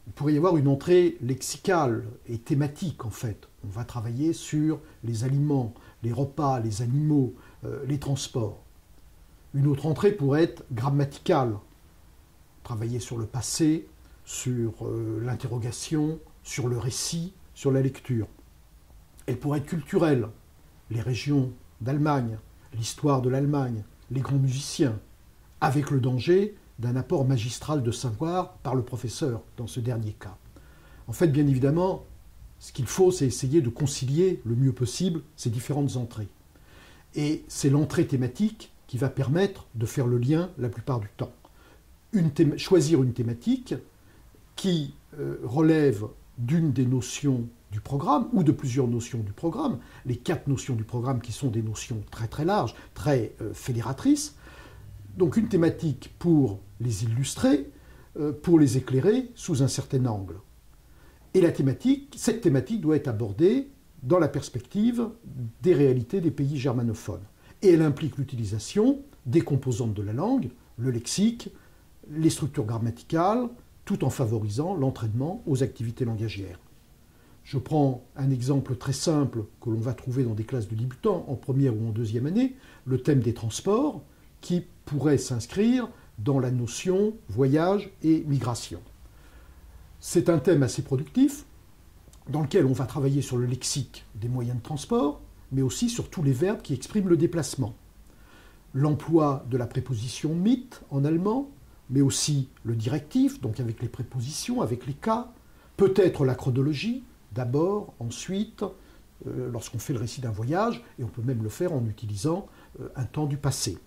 Il pourrait y avoir une entrée lexicale et thématique, en fait. On va travailler sur les aliments, les repas, les animaux, les transports. Une autre entrée pourrait être grammaticale, travailler sur le passé, sur l'interrogation, sur le récit, sur la lecture. Elle pourrait être culturelle, les régions d'Allemagne, l'histoire de l'Allemagne, les grands musiciens, avec le danger d'un apport magistral de savoir par le professeur dans ce dernier cas. En fait, bien évidemment, ce qu'il faut, c'est essayer de concilier le mieux possible ces différentes entrées. Et c'est l'entrée thématique qui va permettre de faire le lien la plupart du temps. Choisir une thématique qui relève d'une des notions du programme ou de plusieurs notions du programme, les 4 notions du programme qui sont des notions très très larges, très fédératrices. Donc une thématique pour les illustrer, pour les éclairer sous un certain angle. Et cette thématique doit être abordée dans la perspective des réalités des pays germanophones. Et elle implique l'utilisation des composantes de la langue, le lexique, les structures grammaticales, tout en favorisant l'entraînement aux activités langagières. Je prends un exemple très simple que l'on va trouver dans des classes de débutants en première ou en deuxième année, le thème des transports, qui pourrait s'inscrire dans la notion voyage et migration. C'est un thème assez productif, dans lequel on va travailler sur le lexique des moyens de transport, mais aussi sur tous les verbes qui expriment le déplacement. L'emploi de la préposition mit en allemand, mais aussi le directif, donc avec les prépositions, avec les cas, peut-être la chronologie, d'abord, ensuite, lorsqu'on fait le récit d'un voyage, et on peut même le faire en utilisant un temps du passé.